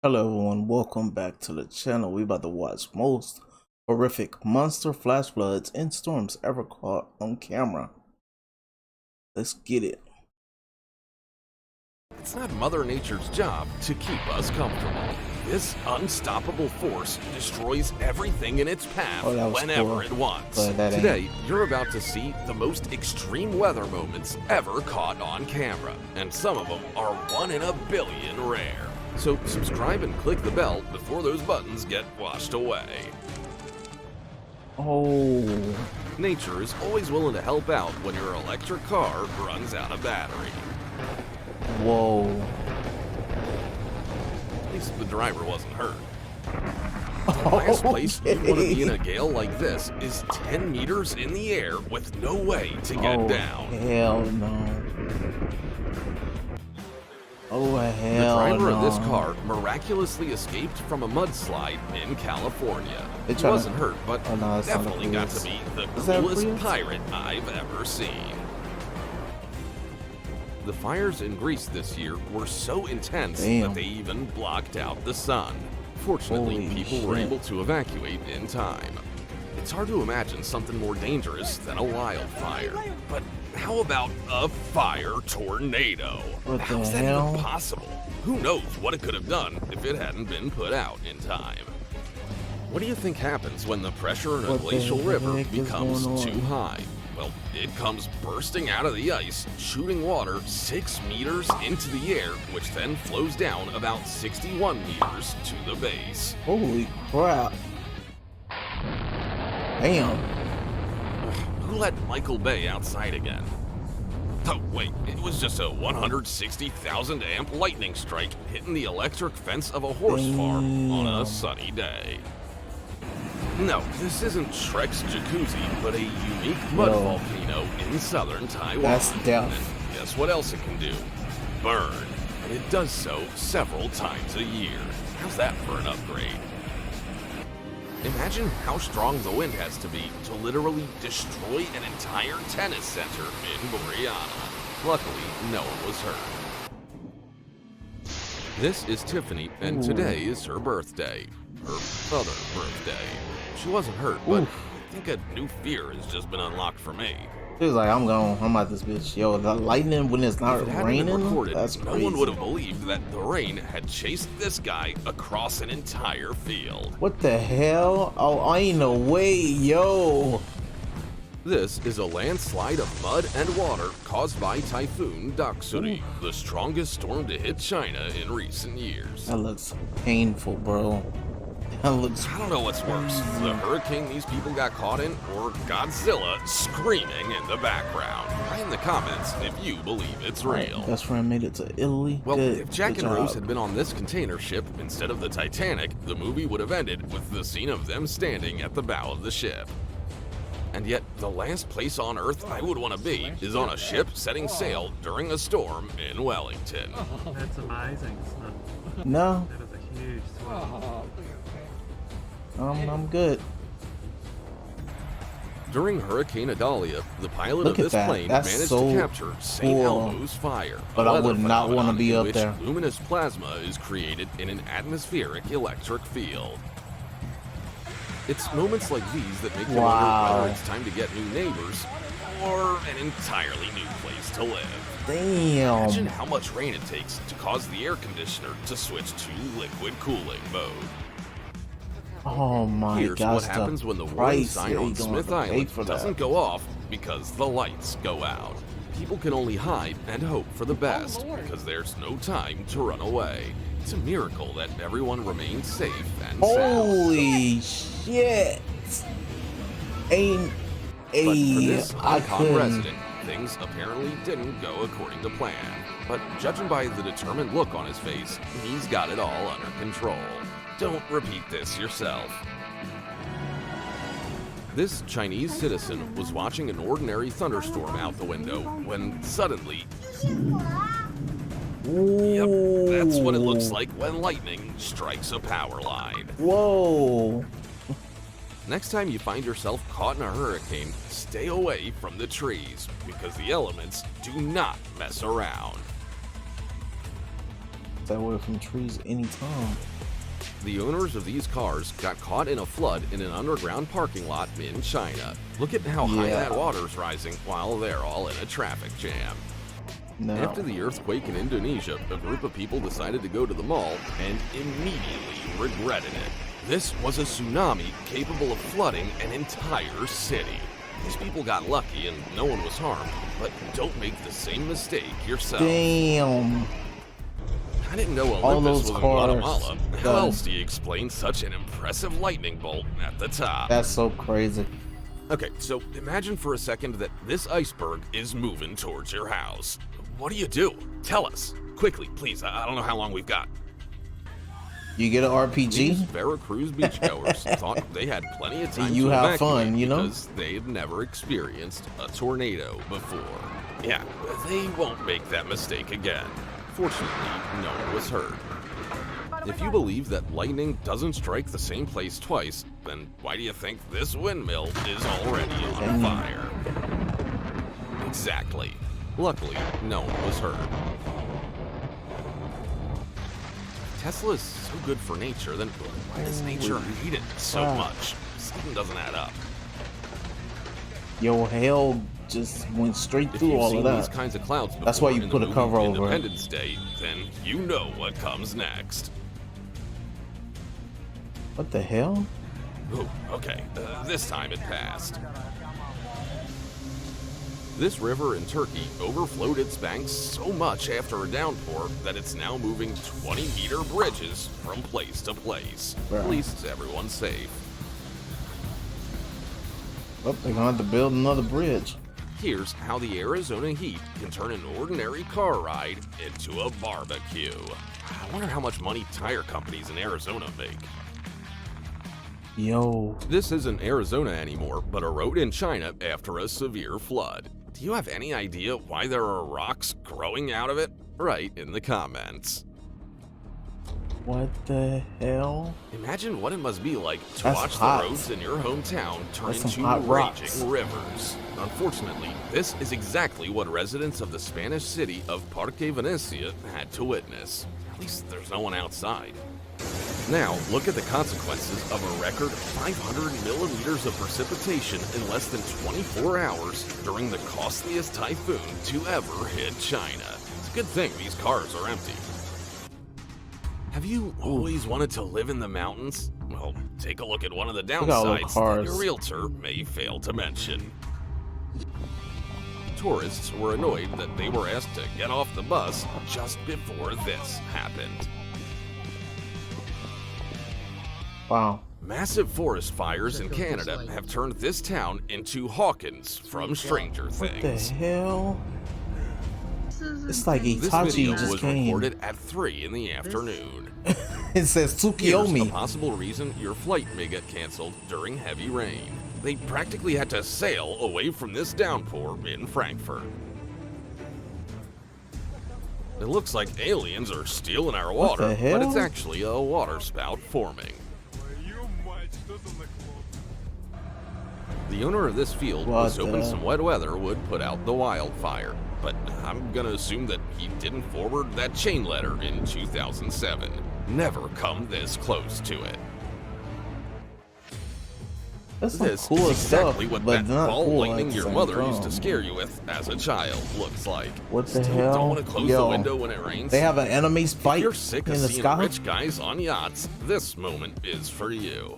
Hello everyone, welcome back to the channel. We about to watch most horrific monster flash floods and storms ever caught on camera. Let's get it. It's not Mother Nature's job to keep us comfortable. This unstoppable force destroys everything in its path whenever cool, it wants. Today, you're about to see the most extreme weather moments ever caught on camera, and some of them are 1 in a billion rare. So subscribe and click the bell before those buttons get washed away. Oh, Nature is always willing to help out when your electric car runs out of battery. whoa. At least the driver wasn't hurt. The last place you want to be in a gale like this is 10 meters in the air with no way to get down. Hell no. Oh, hell The driver no. of this car miraculously escaped from a mudslide in California. He wasn't hurt, but definitely got to be the coolest pirate I've ever seen. The fires in Greece this year were so intense that they even blocked out the sun. Fortunately, people were able to evacuate in time. It's hard to imagine something more dangerous than a wildfire. But how about a fire tornado? How's that even possible? Who knows what it could have done if it hadn't been put out in time? What do you think happens when the pressure in a glacial river becomes too high? Well, it comes bursting out of the ice, shooting water 6 meters into the air, which then flows down about 61 meters to the base. Holy crap. Damn. Who let Michael Bay outside again? Oh, wait, it was just a 160,000 amp lightning strike hitting the electric fence of a horse farm on a sunny day. No, this isn't Shrek's jacuzzi, but a unique mud volcano in southern Taiwan. That's death. And guess what else it can do? Burn. And it does so several times a year. How's that for an upgrade? Imagine how strong the wind has to be to literally destroy an entire tennis center in Boreana. Luckily, no one was hurt. This is Tiffany, and today is her birthday. Her other birthday. She wasn't hurt, but I think a new fear has just been unlocked for me. She was like, I'm out this bitch. Yo, the lightning when it's not raining? That's crazy. No one would have believed that the rain had chased this guy across an entire field. What the hell? Oh, ain't no way, yo. This is a landslide of mud and water caused by Typhoon Doksuri, the strongest storm to hit China in recent years. That looks painful, bro. That looks... I don't know what's worse, the hurricane these people got caught in, or Godzilla screaming in the background. Write in the comments if you believe it's real. Best friend made it to Italy. Well, if Jack and Rose had been on this container ship instead of the Titanic, the movie would have ended with the scene of them standing at the bow of the ship. And yet, the last place on Earth I would want to be is on a ship setting sail during a storm in Wellington. That's amazing, son. No. That is a huge swell. I'm good. During Hurricane Idalia, the pilot of this plane managed to capture St. Elmo's fire. But I would not want to be up there. Luminous plasma is created in an atmospheric electric field. It's moments like these that make you wonder whether it's time to get new neighbors or an entirely new place to live. Damn. Imagine how much rain it takes to cause the air conditioner to switch to liquid cooling mode. Oh my Here's gosh, what happens when the warning sign on Smith Island doesn't go off because the lights go out. People can only hide and hope for the best because there's no time to run away. It's a miracle that everyone remains safe and sound. Holy shit! Ain't But for this Hong resident, things apparently didn't go according to plan. But judging by the determined look on his face, he's got it all under control. Don't repeat this yourself. This Chinese citizen was watching an ordinary thunderstorm out the window when suddenly... Yep, that's what it looks like when lightning strikes a power line. Whoa. Next time you find yourself caught in a hurricane, stay away from the trees because the elements do not mess around. Stay away from trees anytime. The owners of these cars got caught in a flood in an underground parking lot in China. Look at how high that water's rising while they're all in a traffic jam. No. After the earthquake in Indonesia, a group of people decided to go to the mall and immediately regretted it. This was a tsunami capable of flooding an entire city. These people got lucky and no one was harmed, but don't make the same mistake yourself. Damn. I didn't know Olympus was in Guatemala. How else do you explain such an impressive lightning bolt at the top? That's so crazy. Okay, so imagine for a second that this iceberg is moving towards your house. What do you do? Tell us. Quickly, please. I don't know how long we've got. You get an RPG? These Veracruz beachgoers thought they had plenty of time you to have evacuate fun, you know? because they've never experienced a tornado before. Yeah, they won't make that mistake again. Fortunately, no one was hurt. If you believe that lightning doesn't strike the same place twice, then why do you think this windmill is already on fire? Exactly. Luckily, no one was hurt. Tesla is so good for nature, then why does nature hate it so much? Something doesn't add up. Yo, hell just went straight through all of that. These kinds of clouds before, that's why you put a cover over it. Independence Day, then you know what comes next. What the hell? Ooh, okay, this time it passed. This river in Turkey overflowed its banks so much after a downpour that it's now moving 20-meter bridges from place to place. At least everyone's safe. Well, they're gonna have to build another bridge. Here's how the Arizona heat can turn an ordinary car ride into a barbecue. I wonder how much money tire companies in Arizona make. Yo. This isn't Arizona anymore, but a road in China after a severe flood. Do you have any idea why there are rocks growing out of it? Write in the comments. What the hell? Imagine what it must be like to watch the roads in your hometown turn into raging rivers. Unfortunately, this is exactly what residents of the Spanish city of Parque Venecia had to witness. At least there's no one outside. Now, look at the consequences of a record 500 millimeters of precipitation in less than 24 hours during the costliest typhoon to ever hit China. It's a good thing these cars are empty. Have you always wanted to live in the mountains? Well, take a look at one of the downsides that your realtor may fail to mention. Tourists were annoyed that they were asked to get off the bus just before this happened. Wow. Massive forest fires in Canada have turned this town into Hawkins from Stranger Things. What the hell? It's like Itachi this video just was came. recorded at 3 in the afternoon. It says Here's Tsukiyomi. a possible reason your flight may get canceled during heavy rain. They practically had to sail away from this downpour in Frankfurt. It looks like aliens are stealing our water, but it's actually a water spout forming. The owner of this field was hoping some wet weather would put out the wildfire, but I'm gonna assume that he didn't forward that chain letter in 2007. Never come this close to it. That's this cool is exactly stuff, what but that not ball cool lightning your mother used to time. scare you with as a child looks like. What the Still hell? Don't want to close the window when it rains? They have an enemies fight if you're sick of in the seeing sky? rich guys on yachts, this moment is for you.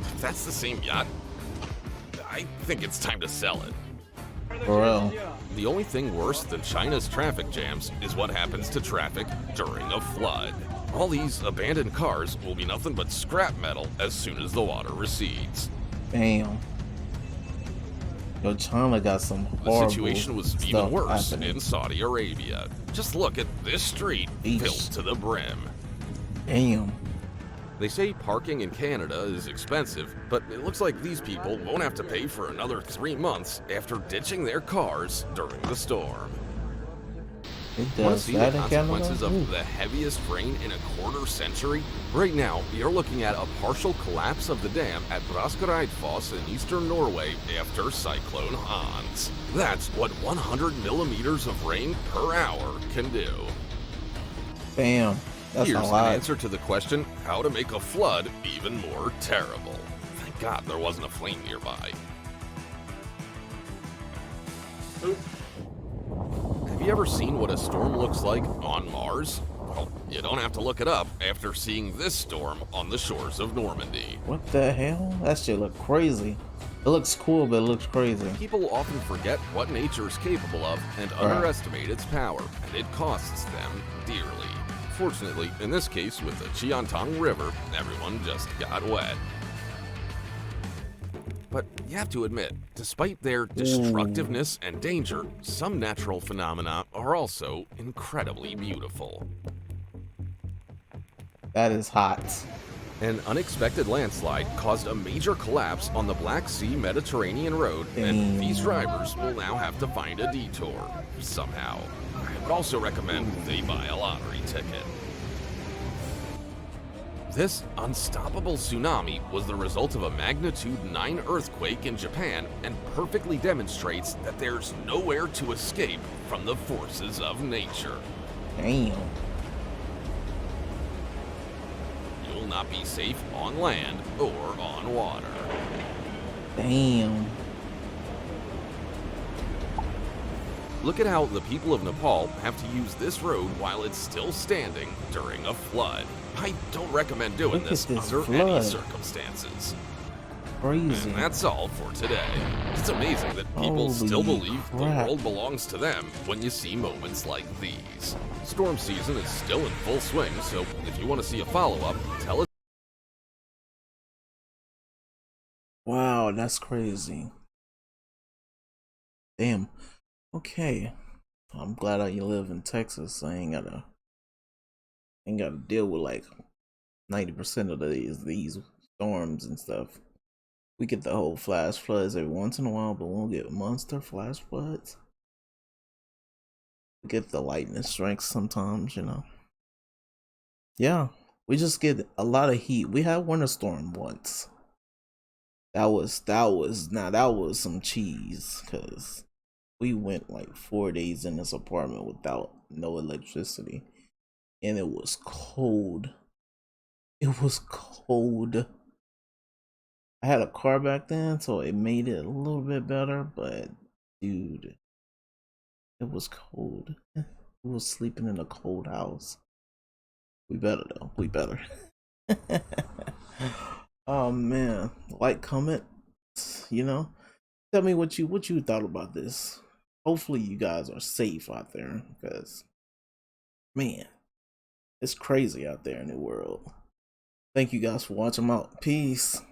If that's the same yacht, I think it's time to sell it. For real. The only thing worse than China's traffic jams is what happens to traffic during a flood. All these abandoned cars will be nothing but scrap metal as soon as the water recedes. Damn. Yo, China got some horrible The situation was even worse happening. in Saudi Arabia. Just look at this street filled to the brim. Damn. They say parking in Canada is expensive, but it looks like these people won't have to pay for another 3 months after ditching their cars during the storm. It Want to does see the that in consequences Canada? Ooh. of the heaviest rain in a quarter century? Right now, you're looking at a partial collapse of the dam at Braskereidfoss in eastern Norway after Cyclone Hans. That's what 100 millimeters of rain per hour can do. Damn, that's Here's a an lot. answer to the question, how to make a flood even more terrible. Thank God there wasn't a flame nearby. Have you ever seen what a storm looks like on Mars? Well, you don't have to look it up after seeing this storm on the shores of Normandy. What the hell? That shit look crazy. It looks cool, but it looks crazy. People often forget what nature is capable of and underestimate its power, and it costs them dearly. Fortunately, in this case with the Cheontong River, everyone just got wet. But you have to admit, despite their destructiveness and danger, some natural phenomena are also incredibly beautiful. That is hot. An unexpected landslide caused a major collapse on the Black Sea-Mediterranean road, and these drivers will now have to find a detour, somehow. I would also recommend they buy a lottery ticket. This unstoppable tsunami was the result of a magnitude 9 earthquake in Japan and perfectly demonstrates that there's nowhere to escape from the forces of nature. Damn. You'll not be safe on land or on water. Damn. Look at how the people of Nepal have to use this road while it's still standing during a flood. I don't recommend doing Look this at this under any flood. circumstances. Crazy. And that's all for today. It's amazing that people Holy still believe the crap. world belongs to them when you see moments like these. Storm season is still in full swing, so if you want to see a follow-up, tell us. Wow, that's crazy. Damn. Okay. I'm glad I live in Texas. I ain't gotta deal with like 90% of these storms and stuff. We get the whole flash floods every once in a while, but we won't get monster flash floods. We get the lightning strikes sometimes, you know. Yeah, we just get a lot of heat. We had winter storm once. That was some cheese, cause we went like 4 days in this apartment without no electricity, and it was cold. It was cold. I had a car back then, so it made it a little bit better, but dude, it was cold. We was sleeping in a cold house. We better though. We better. Oh man, like, comment, you know, tell me what you thought about this. Hopefully you guys are safe out there, because man, it's crazy out there in the world. Thank you guys for watching. I'm out. Peace.